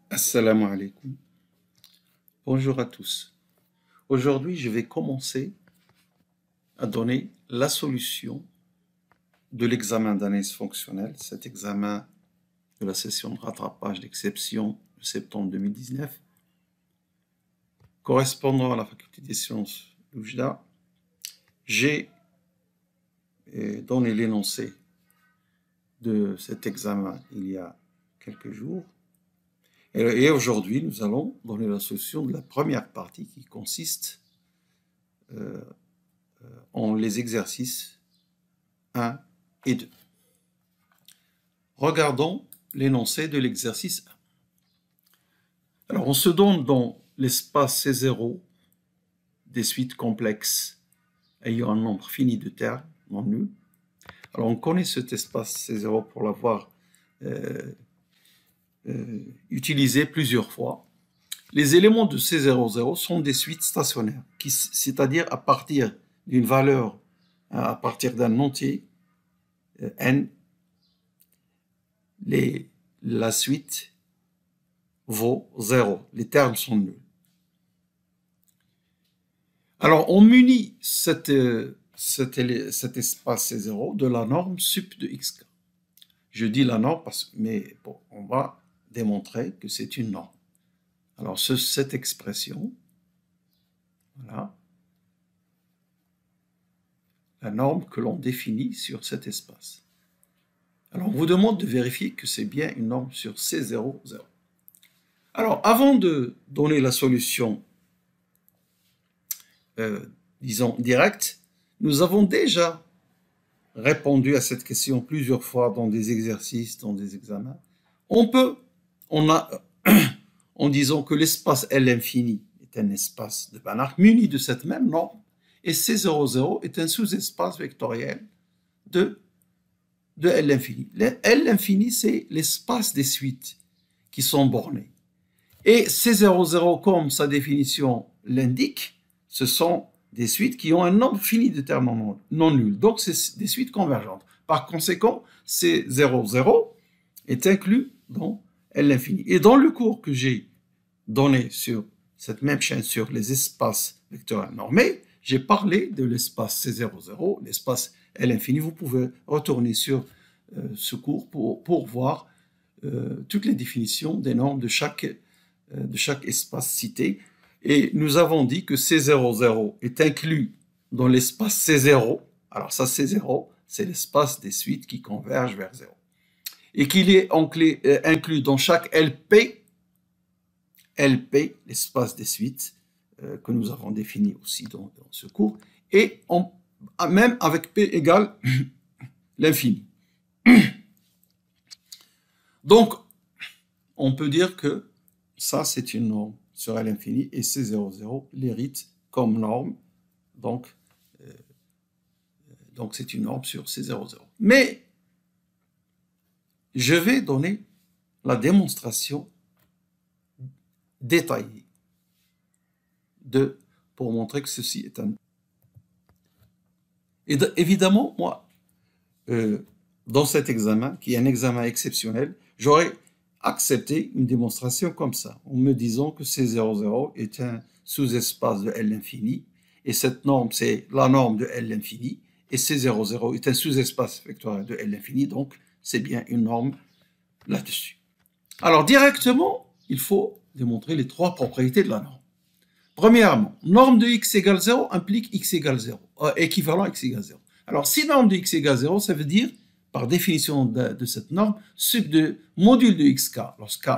Assalamu alaikum. Bonjour à tous. Aujourd'hui, je vais commencer à donner la solution de l'examen d'analyse fonctionnelle, cet examen de la session de rattrapage d'exception de septembre 2019, correspondant à la faculté des sciences d'Oujda. J'ai donné l'énoncé de cet examen il y a quelques jours. Et aujourd'hui, nous allons donner la solution de la première partie qui consiste en les exercices 1 et 2. Regardons l'énoncé de l'exercice 1. Alors, on se donne dans l'espace C0 des suites complexes ayant un nombre fini de termes non nuls. Alors, on connaît cet espace C0 pour l'avoir utilisé plusieurs fois. Les éléments de C00 sont des suites stationnaires, c'est-à-dire à partir d'une valeur, à partir d'un entier, n, la suite vaut 0. Les termes sont nuls. Alors, on munit cet espace C0 de la norme sup de xk. Je dis la norme, mais bon, on va démontrer que c'est une norme. Alors, cette expression, voilà, la norme que l'on définit sur cet espace. Alors, on vous demande de vérifier que c'est bien une norme sur C00. Alors, avant de donner la solution, disons, directe, nous avons déjà répondu à cette question plusieurs fois dans des exercices, dans des examens. En disant que l'espace L infini est un espace de Banach muni de cette même norme, et C00 est un sous-espace vectoriel de L infini. L infini, c'est l'espace des suites qui sont bornées. Et C00, comme sa définition l'indique, ce sont des suites qui ont un nombre fini de termes non nuls. Donc, c'est des suites convergentes. Par conséquent, C00 est inclus dans L infini. Et dans le cours que j'ai donné sur cette même chaîne sur les espaces vectoriels normés, j'ai parlé de l'espace C00, l'espace L infini. Vous pouvez retourner sur ce cours pour voir toutes les définitions des normes de chaque espace cité. Et nous avons dit que C00 est inclus dans l'espace C0. Alors ça, C0, c'est l'espace des suites qui convergent vers 0. Et qu'il est inclus dans chaque LP, l'espace des suites, que nous avons défini aussi dans ce cours, et même avec P égale l'infini. Donc, on peut dire que ça, c'est une norme sur L infini, et C00 l'hérite comme norme, donc c'est une norme sur C00. Mais je vais donner la démonstration détaillée pour montrer que ceci est un... Et évidemment, moi, dans cet examen, qui est un examen exceptionnel, j'aurais accepté une démonstration comme ça, en me disant que C00 est un sous-espace de L infini, et cette norme, c'est la norme de L infini, et C00 est un sous-espace vectoriel de L infini, donc c'est bien une norme là-dessus. Alors, directement, il faut démontrer les trois propriétés de la norme. Premièrement, norme de x égale 0 implique x égale 0, équivalent x égale 0. Alors, si norme de x égale 0, ça veut dire, par définition de cette norme, sup de module de xk, lorsque k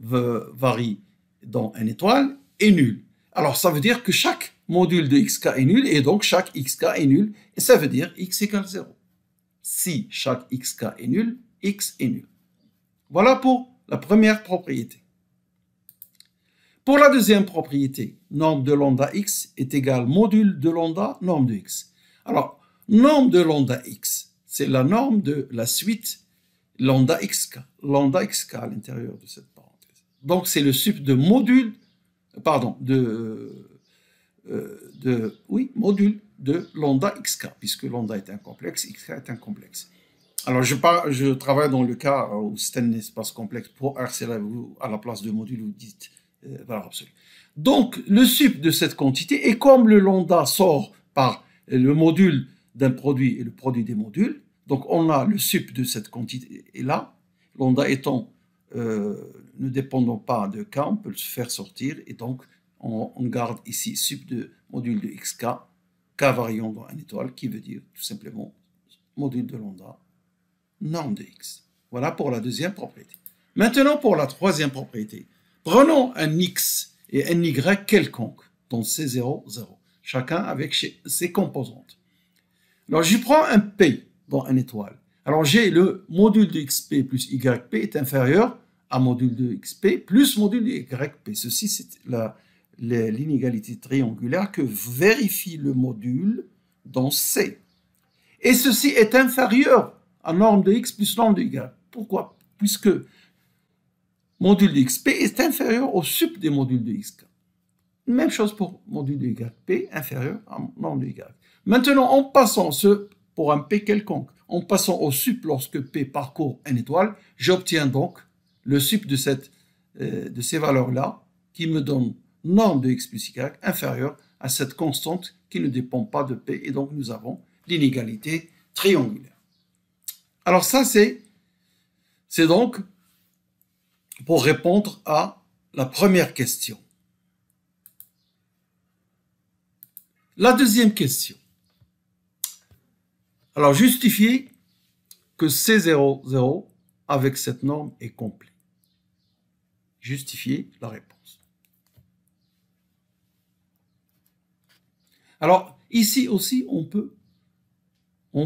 varie dans une étoile, est nul. Alors, ça veut dire que chaque module de xk est nul, et donc chaque xk est nul, et ça veut dire x égale 0. Si chaque xk est nul, x est nul. Voilà pour la première propriété. Pour la deuxième propriété, norme de lambda x est égale module de lambda, norme de x. Alors, norme de lambda x, c'est la norme de la suite lambda xk à l'intérieur de cette parenthèse. Donc, c'est le sup de module, module de lambda xk, puisque lambda est un complexe, xk est un complexe. Alors, je travaille dans le cas où c'est un espace complexe pour R, c'est là où, à la place de module, vous dites valeur absolue. Donc, le sup de cette quantité, et comme le lambda sort par le module d'un produit et le produit des modules, donc on a le sup de cette quantité, et là, lambda étant ne dépendant pas de k, on peut le faire sortir, et donc on garde ici sup de module de xk, k variant dans une étoile, qui veut dire tout simplement module de lambda, norme de x. Voilà pour la deuxième propriété. Maintenant, pour la troisième propriété, prenons un x et un y quelconque, dont C0, 0, chacun avec ses composantes. Alors, je prends un P dans une étoile. Alors, j'ai le module de xp plus yp est inférieur à module de xp plus module de yp. Ceci, c'est l'inégalité triangulaire que vérifie le module dans C. Et ceci est inférieur à norme de x plus norme de y. Pourquoi? Puisque module de xp est inférieur au sup des modules de xk. Même chose pour module de yp inférieur à norme de y. Maintenant, en passant pour un p quelconque, en passant au sup lorsque p parcourt une étoile, j'obtiens donc le sup de ces valeurs-là qui me donne norme de x plus y inférieure à cette constante qui ne dépend pas de p, et donc nous avons l'inégalité triangulaire. Alors ça, c'est donc pour répondre à la première question. La deuxième question. Alors, justifier que C0, 0 avec cette norme est complet. Justifier la réponse. Alors, ici aussi, on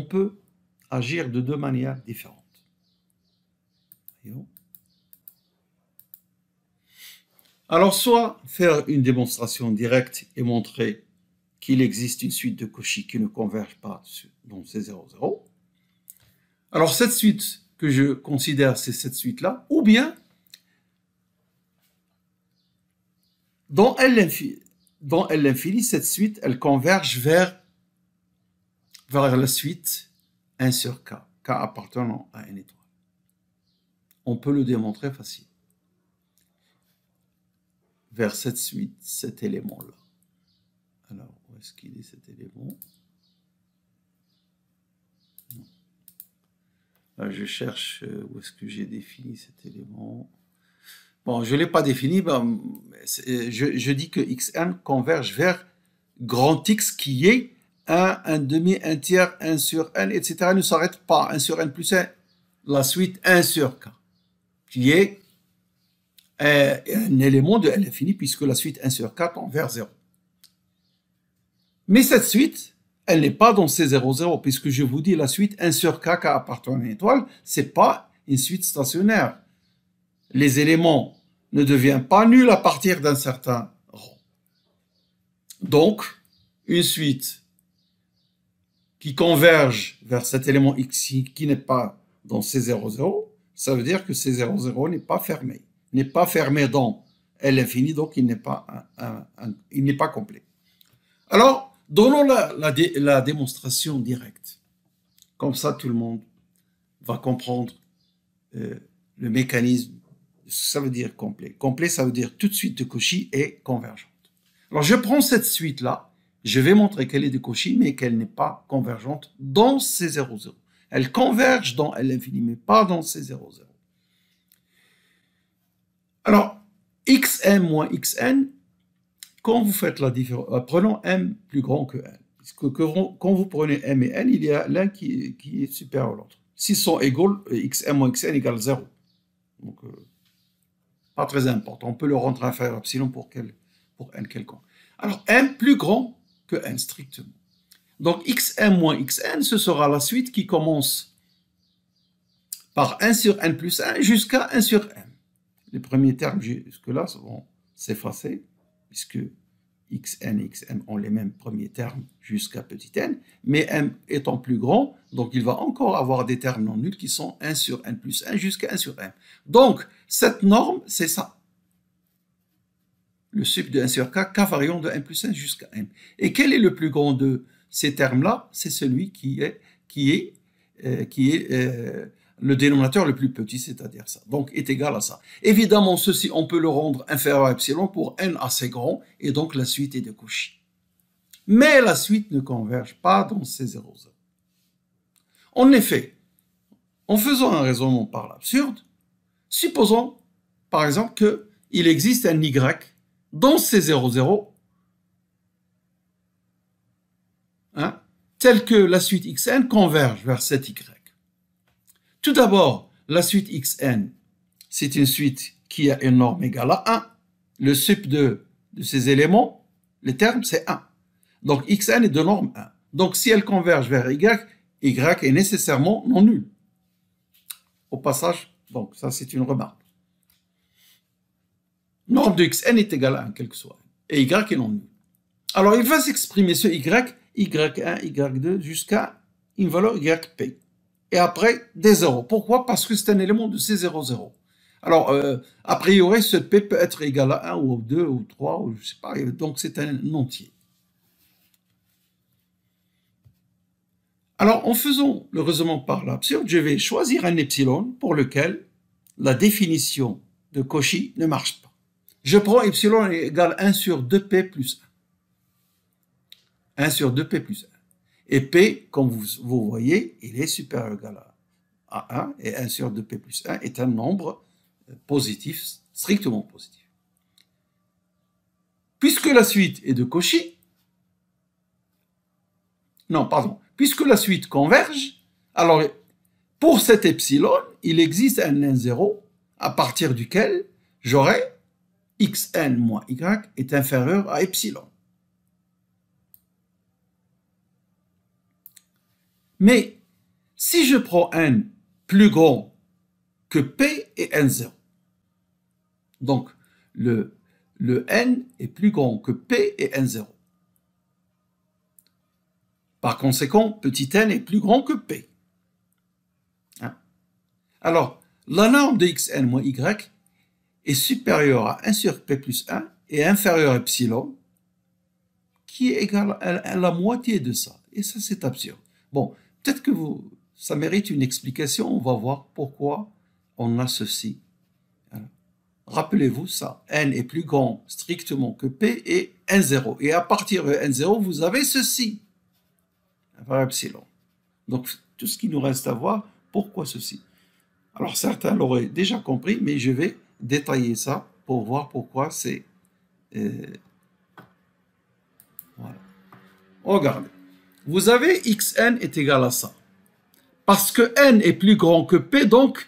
peut agir de deux manières différentes. Alors, soit faire une démonstration directe et montrer qu'il existe une suite de Cauchy qui ne converge pas dans C0, 0. Alors, cette suite que je considère, c'est cette suite-là, ou bien dans L l'infini, cette suite, elle converge vers la suite 1 sur K, K appartenant à une étoile. On peut le démontrer facilement. Vers cette suite, cet élément-là. Alors, où est-ce qu'il est cet élément? Là, je cherche où est-ce que j'ai défini cet élément. Bon, je ne l'ai pas défini, ben, je dis que xn converge vers grand X qui est 1, 1 demi, 1 tiers, 1 sur n, etc. ne s'arrête pas. 1 sur n plus 1, la suite 1 sur k, qui est un élément de L infini, puisque la suite 1 sur k tend vers 0. Mais cette suite, elle n'est pas dans C0, 0, puisque je vous dis la suite 1 sur k qui appartient à une étoile, ce n'est pas une suite stationnaire. Les éléments ne deviennent pas nuls à partir d'un certain rang. Donc, une suite qui converge vers cet élément x qui n'est pas dans C0, 0, ça veut dire que C0, 0 n'est pas fermé. N'est pas fermé dans L infini, donc il n'est pas complet. Alors, donnons la démonstration directe. Comme ça, tout le monde va comprendre le mécanisme. Ça veut dire complet. Complet, ça veut dire toute suite de Cauchy est convergente. Alors, je prends cette suite-là, je vais montrer qu'elle est de Cauchy, mais qu'elle n'est pas convergente dans C0, 0. Elle converge dans L infini, mais pas dans C0, 0. Alors, xm moins xn, quand vous faites la différence, prenons m plus grand que n. Parce que quand vous prenez m et n, il y a l'un qui est supérieur à l'autre. S'ils sont égaux, xm moins xn égale 0. Donc, pas très important. On peut le rendre inférieur à epsilon pour n quelconque. Alors, m plus grand que n strictement. Donc, xm moins xn, ce sera la suite qui commence par 1 sur n plus 1 jusqu'à 1 sur m. Les premiers termes jusque-là vont s'effacer, puisque xn et xm ont les mêmes premiers termes jusqu'à petit n, mais m étant plus grand, donc il va encore avoir des termes non nuls qui sont 1 sur n plus 1 jusqu'à 1 sur m. Donc, cette norme, c'est ça. Le sup de 1 sur k, k variant de n plus 1 jusqu'à m. Et quel est le plus grand de ces termes-là? C'est celui qui est le dénominateur le plus petit, c'est-à-dire ça. Donc, est égal à ça. Évidemment, ceci, on peut le rendre inférieur à epsilon pour n assez grand, et donc la suite est de Cauchy. Mais la suite ne converge pas dans C00. En effet, en faisant un raisonnement par l'absurde, supposons, par exemple, qu'il existe un y dans C00, hein, tel que la suite xn converge vers cet y. Tout d'abord, la suite xn, c'est une suite qui a une norme égale à 1. Le sup de ces éléments, les termes, c'est 1. Donc, xn est de norme 1. Donc, si elle converge vers y est nécessairement non nul. Au passage, donc, ça, c'est une remarque. Norme de xn est égale à 1, quel que soit. Et y est non nul. Alors, il va s'exprimer ce y1, y2, jusqu'à une valeur yp. Et après, des zéros. Pourquoi? Parce que c'est un élément de C00. Alors, a priori, ce P peut être égal à 1 ou 2 ou 3, ou je sais pas, donc c'est un entier. Alors, en faisant le raisonnement par l'absurde, je vais choisir un epsilon pour lequel la définition de Cauchy ne marche pas. Je prends epsilon égale 1 sur 2P plus 1. 1 sur 2P plus 1. Et P, comme vous voyez, il est supérieur ou égal à 1, et 1 sur 2P plus 1 est un nombre positif, strictement positif. Puisque la suite est de Cauchy, puisque la suite converge, alors pour cet epsilon, il existe un n0 à partir duquel j'aurai xn moins y est inférieur à epsilon. Mais si je prends n plus grand que p et n0, donc le n est plus grand que p et n0. Par conséquent, petit n est plus grand que p. Hein? Alors, la norme de xn moins y est supérieure à 1 sur p plus 1 et inférieure à epsilon, qui est égal à la moitié de ça. Et ça, c'est absurde. Bon, peut-être que ça mérite une explication. On va voir pourquoi on a ceci. Rappelez-vous ça. N est plus grand strictement que P et N0. Et à partir de N0, vous avez ceci. Par epsilon. Donc, tout ce qui nous reste à voir, pourquoi ceci? Alors, certains l'auraient déjà compris, mais je vais détailler ça pour voir pourquoi c'est... voilà. Regardez. Vous avez xn est égal à ça. Parce que n est plus grand que p, donc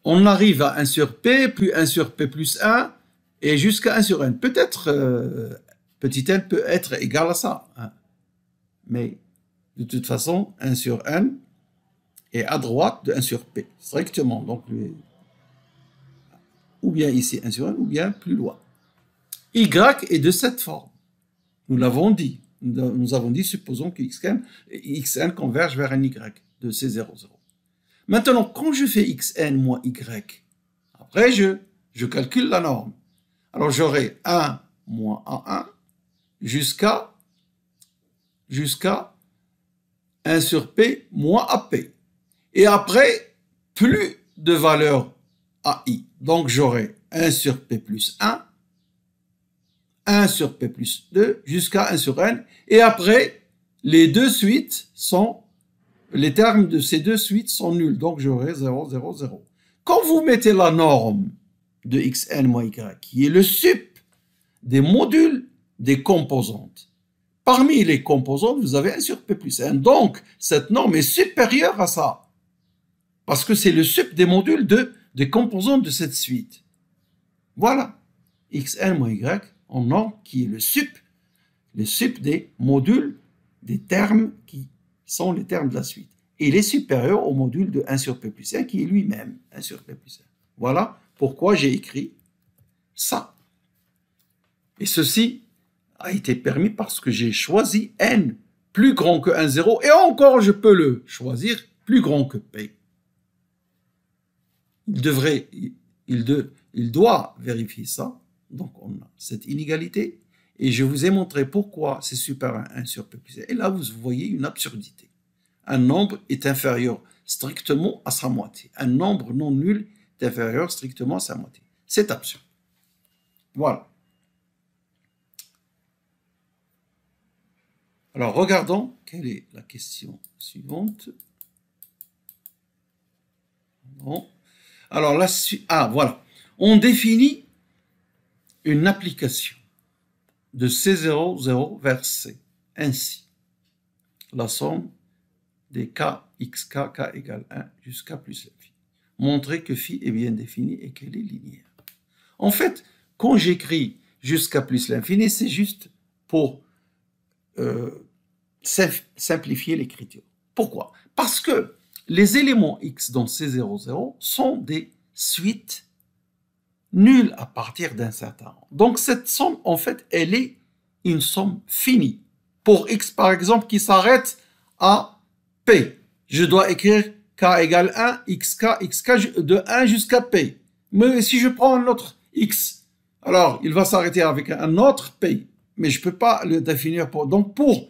on arrive à 1 sur p, plus 1 sur p plus 1, et jusqu'à 1 sur n. Peut-être petit n peut être égal à ça. Hein. Mais de toute façon, 1 sur n est à droite de 1 sur p, strictement. Donc, ou bien ici 1 sur n, ou bien plus loin. Y est de cette forme. Nous l'avons dit. Nous avons dit, supposons que xn converge vers un y de C00. Maintenant, quand je fais xn moins y, après je calcule la norme. Alors j'aurai 1 moins A1 jusqu'à 1 sur P moins AP. Et après, plus de valeur AI. Donc j'aurai 1 sur P plus 1, 1 sur P plus 2, jusqu'à 1 sur N. Et après, les termes de ces deux suites sont nuls. Donc j'aurai 0, 0, 0. Quand vous mettez la norme de xn moins y, qui est le sup des modules des composantes, parmi les composantes, vous avez 1 sur P plus 1. Donc, cette norme est supérieure à ça. Parce que c'est le sup des modules des composantes de cette suite. Voilà. xn moins y en norme qui est le sup des modules des termes qui sont les termes de la suite. Et il est supérieur au module de 1 sur P plus 1 qui est lui-même 1 sur P plus 1. Voilà pourquoi j'ai écrit ça. Et ceci a été permis parce que j'ai choisi n plus grand que 1, 0, et encore je peux le choisir plus grand que P. Il doit vérifier ça. Donc on a cette inégalité. Et je vous ai montré pourquoi c'est supérieur à 1 sur P plus 1. Et là, vous voyez une absurdité. un nombre est inférieur strictement à sa moitié. Un nombre non nul est inférieur strictement à sa moitié. C'est absurde. Voilà. Alors, regardons quelle est la question suivante. Bon. Alors, voilà. On définit une application de C00 vers C. Ainsi, la somme des k, xk, k égale 1 jusqu'à plus l'infini. Montrer que phi est bien défini et qu'elle est linéaire. En fait, quand j'écris jusqu'à plus l'infini, c'est juste pour simplifier l'écriture. Pourquoi? Parce que les éléments x dans C00 sont des suites nulles à partir d'un certain rang. Donc cette somme, en fait, elle est une somme finie. Pour x, par exemple, qui s'arrête à p, je dois écrire k égale 1, xk de 1 jusqu'à p. Mais si je prends un autre x, alors il va s'arrêter avec un autre p, mais je ne peux pas le définir pour... Donc pour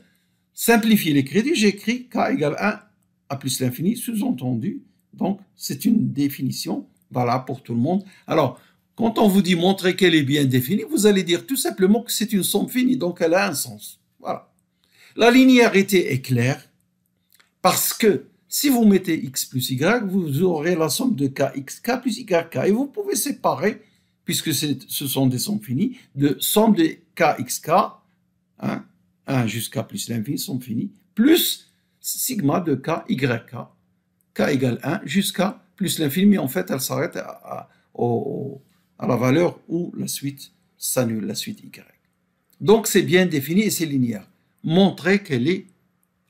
simplifier l'écriture, j'écris k égale 1 à plus l'infini, sous-entendu. Donc c'est une définition valable pour tout le monde. Alors, quand on vous dit montrer qu'elle est bien définie, vous allez dire tout simplement que c'est une somme finie, donc elle a un sens. Voilà. La linéarité est claire parce que si vous mettez x plus y, vous aurez la somme de kxk plus yk. Et vous pouvez séparer, puisque ce sont des sommes finies, de somme de kxk, 1 jusqu'à plus l'infini, somme finie, plus sigma de kyk, k égale 1 jusqu'à plus l'infini, mais en fait elle s'arrête à la valeur où la suite s'annule, la suite y. Donc c'est bien défini et c'est linéaire. Montrer qu'elle est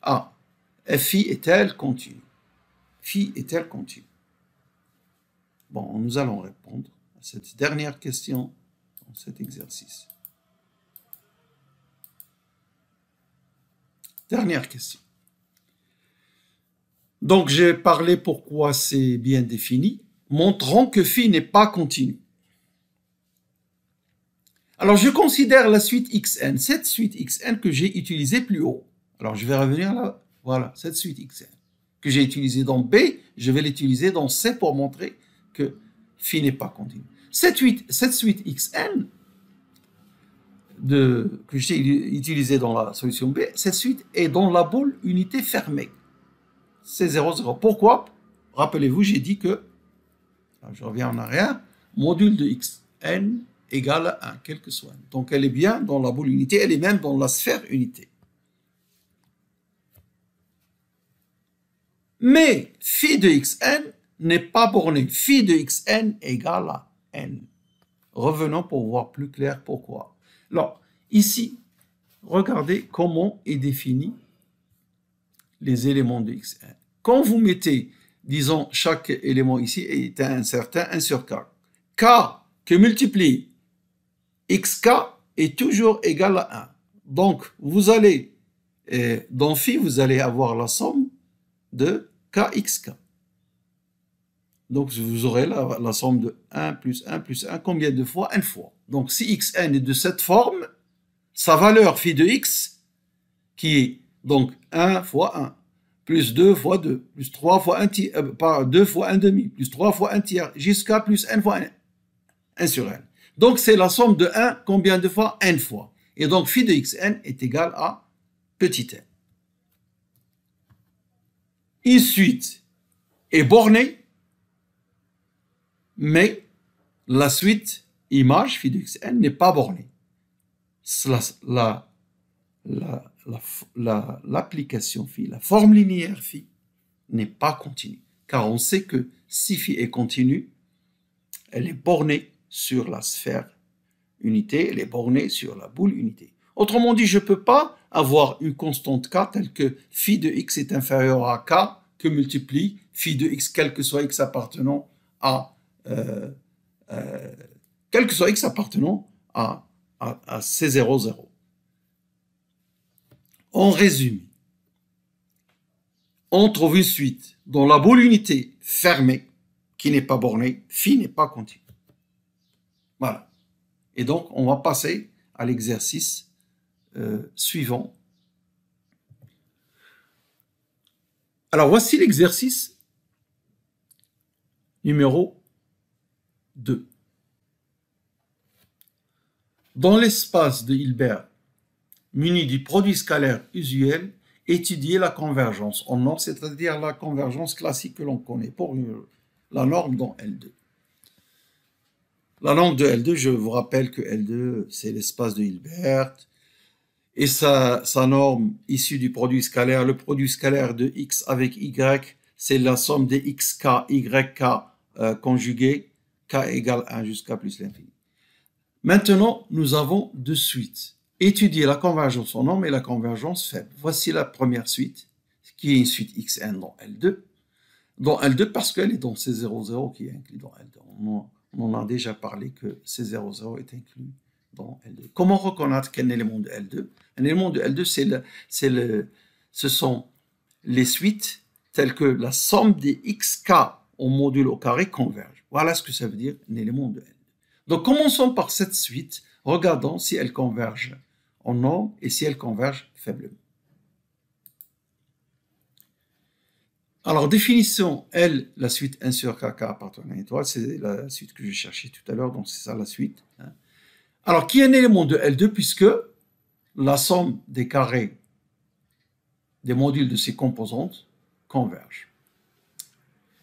A. Phi est-elle continue? Phi est-elle continue? Bon, nous allons répondre à cette dernière question dans cet exercice. Dernière question. Donc j'ai parlé pourquoi c'est bien défini. Montrons que phi n'est pas continue. Alors, je considère la suite xn, cette suite xn que j'ai utilisée plus haut. Alors, je vais revenir là, voilà, cette suite xn que j'ai utilisée dans B, je vais l'utiliser dans C pour montrer que phi n'est pas continu. Cette suite xn que j'ai utilisée dans la solution B, cette suite est dans la boule unité fermée. C'est 0, 0. Pourquoi? Rappelez-vous, j'ai dit que, je reviens en arrière, module de xn égale à 1, quel que soit. Donc elle est bien dans la boule unité, elle est même dans la sphère unité. Mais phi de xn n'est pas borné. Phi de xn égale à n. Revenons pour voir plus clair pourquoi. Alors, ici, regardez comment est défini les éléments de xn. Quand vous mettez, disons, chaque élément ici est un certain 1 sur k. K que multiplie xk est toujours égal à 1. Donc, vous allez, dans phi, vous allez avoir la somme de kxk. Donc, vous aurez la somme de 1 plus 1 plus 1, combien de fois? N fois. Donc, si xn est de cette forme, sa valeur phi de x, qui est donc 1 fois 1, plus 2 fois 2, plus 3 fois 1 tiers, par 2 fois 1 demi, plus 3 fois 1 tiers, jusqu'à plus n fois 1 sur n. Donc, c'est la somme de 1, combien de fois? N fois. Et donc, phi de xn est égal à petit n. Une suite est bornée, mais la suite image, phi de xn, n'est pas bornée. L'application phi, la forme linéaire phi, n'est pas continue. Car on sait que si phi est continue, elle est bornée sur la sphère unité, elle est bornée sur la boule unité. Autrement dit, je ne peux pas avoir une constante k telle que phi de x est inférieur à k que multiplie phi de x, quel que soit x appartenant à C0, 0. En résumé, on trouve une suite dont la boule unité fermée, qui n'est pas bornée, phi n'est pas continue. Voilà. Et donc, on va passer à l'exercice suivant. Alors, voici l'exercice numéro 2. Dans l'espace de Hilbert, muni du produit scalaire usuel, étudier la convergence en norme, c'est-à-dire la convergence classique que l'on connaît pour la norme dans L2. La norme de L2, je vous rappelle que L2, c'est l'espace de Hilbert, et sa norme issue du produit scalaire, le produit scalaire de x avec y, c'est la somme des xk, yk conjugués, k égale 1 jusqu'à plus l'infini. Maintenant, nous avons deux suites. Étudier la convergence en norme et la convergence faible. Voici la première suite, qui est une suite xn dans L2. Dans L2, parce qu'elle est dans C00 qui est inclus dans L2. On en a déjà parlé que C00 est inclus dans L2. Comment reconnaître qu'un élément de L2? Un élément de L2, ce sont les suites telles que la somme des xk au module au carré converge. Voilà ce que ça veut dire un élément de L2. Donc, commençons par cette suite. Regardons si elle converge en norme et si elle converge faiblement. Alors, définition L, la suite 1 sur kk appartenant à une étoile, c'est la suite que j'ai cherchée tout à l'heure, donc c'est ça la suite. Alors, qui est un élément de L2 puisque la somme des carrés des modules de ses composantes converge.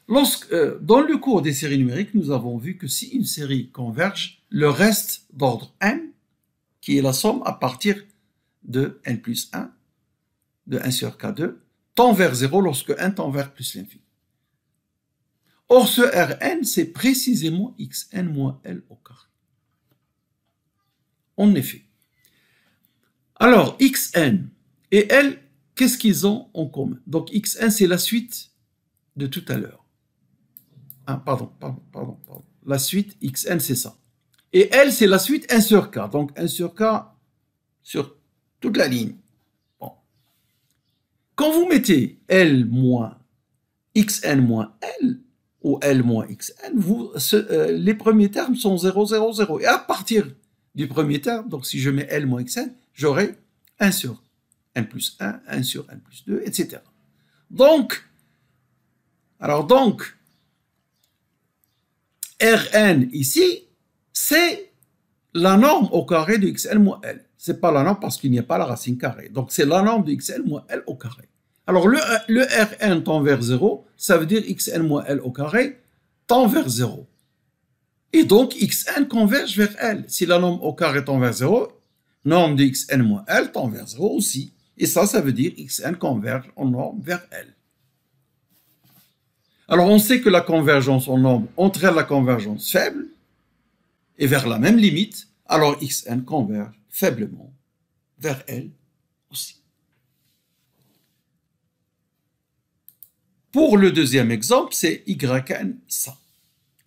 Dans le cours des séries numériques, nous avons vu que si une série converge, le reste d'ordre n, qui est la somme à partir de n plus 1, de 1 sur k2, tend vers 0 lorsque n tend vers plus l'infini. Or, ce Rn, c'est précisément xn moins L au carré. En effet. Alors, xn et L, qu'est-ce qu'ils ont en commun? Donc, xn, c'est la suite de tout à l'heure. Pardon. La suite xn, c'est ça. Et L, c'est la suite 1 sur k. Donc, 1 sur k sur toute la ligne. Bon. Quand vous mettez L moins xn moins L, ou L moins xn, les premiers termes sont 0, 0, 0. Et à partir du premier terme, donc si je mets L moins xn, j'aurai 1 sur n plus 1, 1 sur n plus 2, etc. Donc, Rn ici, c'est la norme au carré de xn moins L. Ce n'est pas la norme parce qu'il n'y a pas la racine carrée. Donc, c'est la norme de xn moins L au carré. Alors, le Rn tend vers 0, ça veut dire xn moins L au carré tend vers 0. Et donc, xn converge vers L. Si la norme au carré tend vers 0, norme de xn moins L tend vers 0 aussi. Et ça veut dire xn converge en norme vers L. Alors, on sait que la convergence en norme entraîne la convergence faible et vers la même limite, alors xn converge faiblement vers L aussi. Pour le deuxième exemple, c'est yn ça.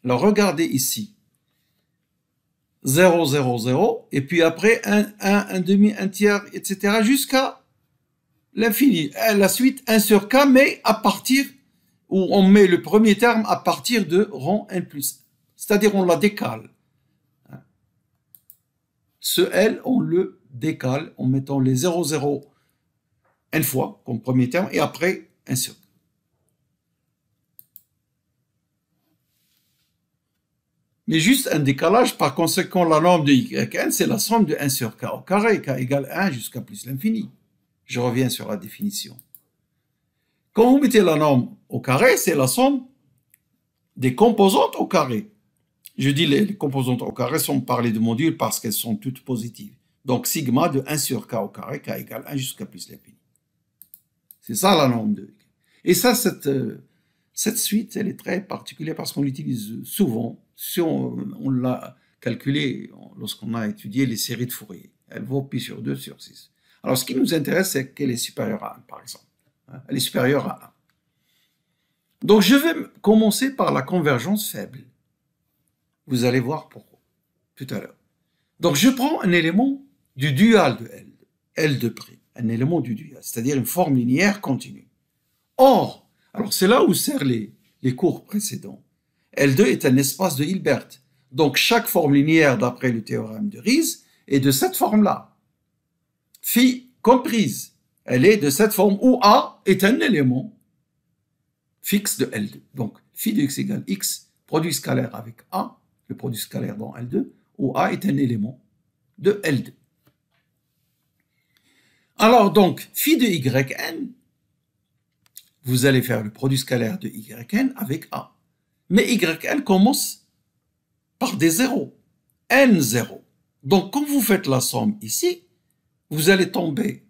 Alors, regardez ici. 0, 0, 0, et puis après 1, 1, 1 demi, 1 tiers, etc. jusqu'à l'infini. La suite 1 sur k, mais à partir où on met le premier terme à partir de rang n plus 1. C'est-à-dire on la décale. Ce L, on le décale en mettant les 0, 0 n fois comme premier terme, et après 1 sur k. Mais juste un décalage, par conséquent, la norme de yn, c'est la somme de 1 sur k au carré, k égale 1 jusqu'à plus l'infini. Je reviens sur la définition. Quand vous mettez la norme au carré, c'est la somme des composantes au carré. Je dis les composantes au carré sont parlées de modules parce qu'elles sont toutes positives. Donc, sigma de 1 sur k au carré, k égale 1 jusqu'à plus l'infini. C'est ça la norme de y. Et ça, cette suite, elle est très particulière parce qu'on l'utilise souvent. Si on l'a calculé lorsqu'on a étudié les séries de Fourier. Elle vaut pi sur 2 sur 6. Alors, ce qui nous intéresse, c'est qu'elle est supérieure à 1, par exemple. Elle est supérieure à 1. Donc, je vais commencer par la convergence faible. Vous allez voir pourquoi, tout à l'heure. Donc, je prends un élément du dual de L, L de près, un élément du dual, c'est-à-dire une forme linéaire continue. Or, alors c'est là où servent les cours précédents. L2 est un espace de Hilbert. Donc, chaque forme linéaire, d'après le théorème de Riesz, est de cette forme-là. Phi comprise. Elle est de cette forme où A est un élément fixe de L2. Donc, phi de x égale x, produit scalaire avec A, le produit scalaire dans L2, où A est un élément de L2. Alors donc, phi de yn, vous allez faire le produit scalaire de yn avec A. Mais yn commence par des zéros, n0. Donc quand vous faites la somme ici, vous allez tomber,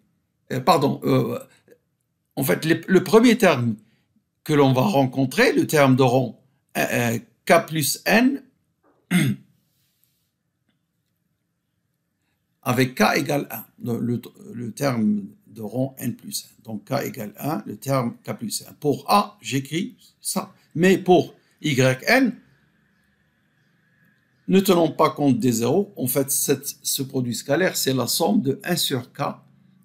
en fait le premier terme que l'on va rencontrer, le terme de rond k plus n, avec k égale 1, le terme de rond n plus 1. Donc k égale 1, le terme k plus 1. Pour A, j'écris ça. Mais pour yn, ne tenons pas compte des zéros. En fait, ce produit scalaire, c'est la somme de 1 sur k,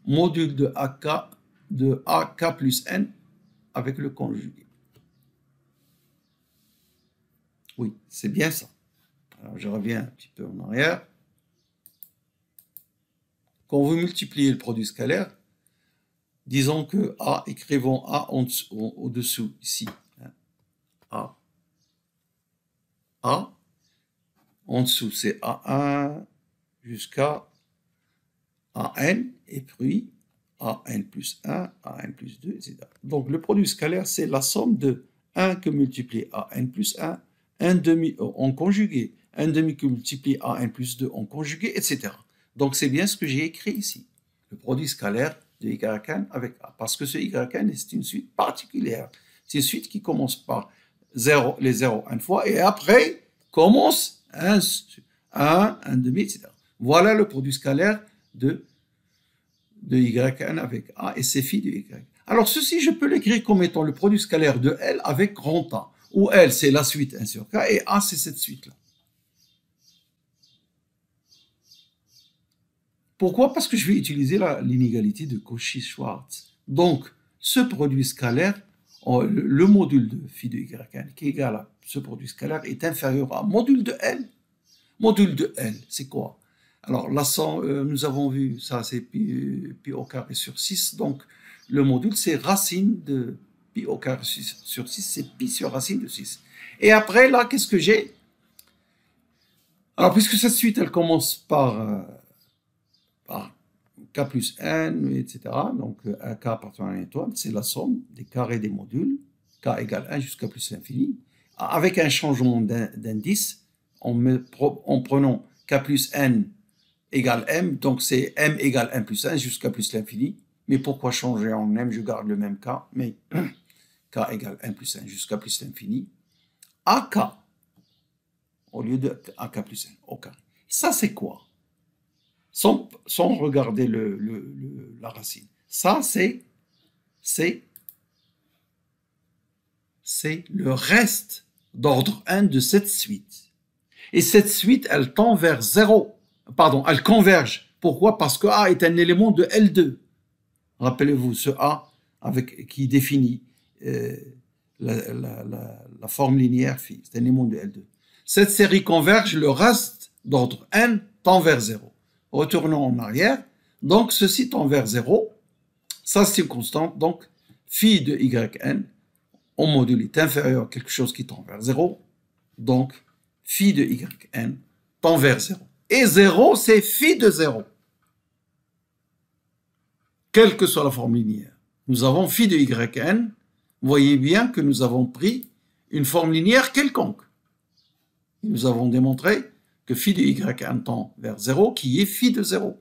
module de ak plus n avec le conjugué. Oui, c'est bien ça. Alors, je reviens un petit peu en arrière. Quand vous multipliez le produit scalaire, disons que A, écrivons A au-dessous, ici. A. En dessous, c'est A1 jusqu'à AN, et puis AN plus 1, AN plus 2, etc. Donc, le produit scalaire, c'est la somme de 1 que multiplie AN plus 1, 1 demi en conjugué, 1 demi que multiplie AN plus 2 en conjugué, etc. Donc, c'est bien ce que j'ai écrit ici. Le produit scalaire de yn avec A. Parce que ce yn est une suite particulière. C'est une suite qui commence par 0, les zéros une fois, et après commence 1, 1 demi, etc. Voilà le produit scalaire de yn avec A, et c'est phi de y. Alors, ceci, je peux l'écrire comme étant le produit scalaire de L avec grand A, où L, c'est la suite 1 sur K, et A, c'est cette suite-là. Pourquoi? Parce que je vais utiliser l'inégalité de Cauchy-Schwarz. Donc, ce produit scalaire, le module de phi de yn qui est égal à ce produit scalaire est inférieur à module de L. Module de L, c'est quoi? Alors, là, nous avons vu, ça c'est pi au carré sur 6, donc le module c'est racine de pi au carré sur 6, c'est pi sur racine de 6. Et après, là, qu'est-ce que j'ai? Alors, puisque cette suite, elle commence par k plus n, etc. Donc, un k appartenant à une étoile, c'est la somme des carrés des modules, k égale 1 jusqu'à plus l'infini, avec un changement d'indice, en prenant k plus n égale m, donc c'est m égale 1 plus 1 jusqu'à plus l'infini. Mais pourquoi changer en m? Je garde le même k, mais k égale 1 plus 1 jusqu'à plus l'infini, ak, au lieu de ak plus 1 au carré. Ça, c'est quoi? Sans regarder la racine. Ça, c'est le reste d'ordre 1 de cette suite. Et cette suite, elle tend vers 0. Pardon, elle converge. Pourquoi? Parce que A est un élément de L2. Rappelez-vous, ce A qui définit la forme linéaire phi. C'est un élément de L2. Cette série converge, le reste d'ordre n tend vers 0. Retournons en arrière, donc ceci tend vers 0, ça c'est une constante, donc phi de yn, en module est inférieur à quelque chose qui tend vers 0, donc phi de yn tend vers 0. Et 0, c'est phi de 0, quelle que soit la forme linéaire. Nous avons phi de yn, vous voyez bien que nous avons pris une forme linéaire quelconque. Nous avons démontré que phi de yn tend vers 0, qui est phi de 0.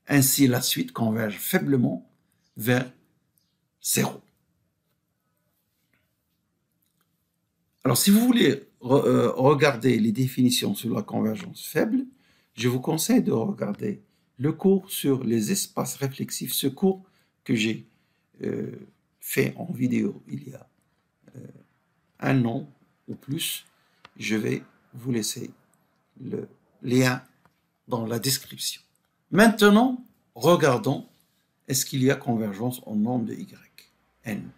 Ainsi, la suite converge faiblement vers 0. Alors, si vous voulez regarder les définitions sur la convergence faible, je vous conseille de regarder le cours sur les espaces réflexifs, ce cours que j'ai fait en vidéo il y a un an ou plus. Je vais vous laisser le lien dans la description. Maintenant, regardons, est-ce qu'il y a convergence en nombre de yn?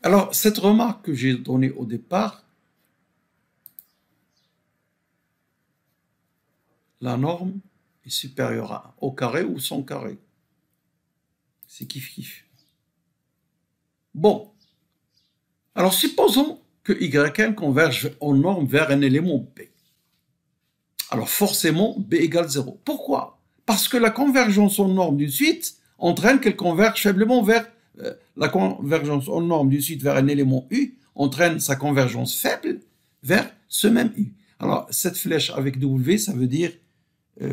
Alors, cette remarque que j'ai donnée au départ, la norme est supérieure à 1, au carré ou sans carré. C'est kiff-kiff. Bon, Alors, supposons que Yn converge en norme vers un élément B. Alors, forcément, B égale 0. Pourquoi? Parce que la convergence en norme d'une suite entraîne qu'elle converge faiblement vers... la convergence en norme d'une suite vers un élément U entraîne sa convergence faible vers ce même U. Alors, cette flèche avec W, ça veut dire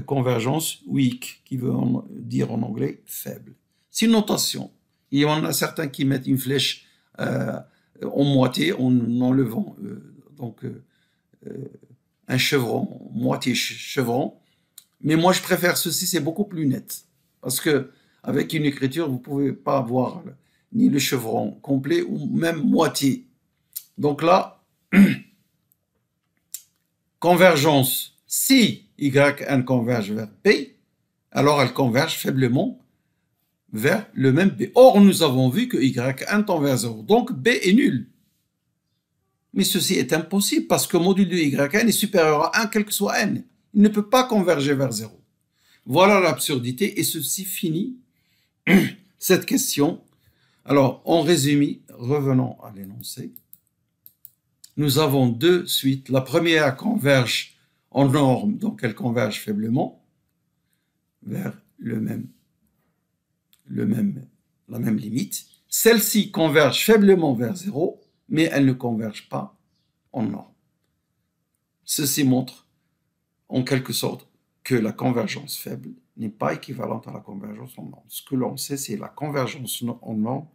convergence weak, qui veut dire en anglais faible. C'est une notation. Il y en a certains qui mettent une flèche en moitié en enlevant un chevron, moitié chevron. Mais moi, je préfère ceci, c'est beaucoup plus net. Parce que avec une écriture, vous ne pouvez pas avoir ni le chevron complet ou même moitié. Donc là, convergence, si Yn converge vers B, alors elle converge faiblement vers le même B. Or, nous avons vu que Yn tend vers 0, donc B est nul. Mais ceci est impossible parce que module de Yn est supérieur à 1, quel que soit n. Il ne peut pas converger vers 0. Voilà l'absurdité et ceci finit cette question. Alors, en résumé, revenons à l'énoncé. Nous avons deux suites. La première converge en norme, donc elle converge faiblement vers la même limite. Celle-ci converge faiblement vers 0, mais elle ne converge pas en norme. Ceci montre en quelque sorte que la convergence faible n'est pas équivalente à la convergence en norme. Ce que l'on sait, c'est la convergence en norme.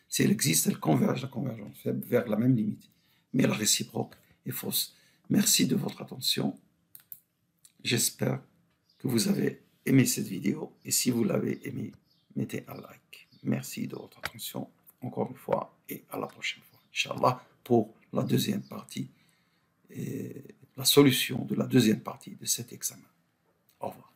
Si elle existe, elle converge la convergence faible vers la même limite. Mais la réciproque est fausse. Merci de votre attention. J'espère que vous avez aimé cette vidéo. Et si vous l'avez aimé, mettez un like. Merci de votre attention encore une fois et à la prochaine fois. Inch'Allah, pour la deuxième partie et la solution de la deuxième partie de cet examen. Au revoir.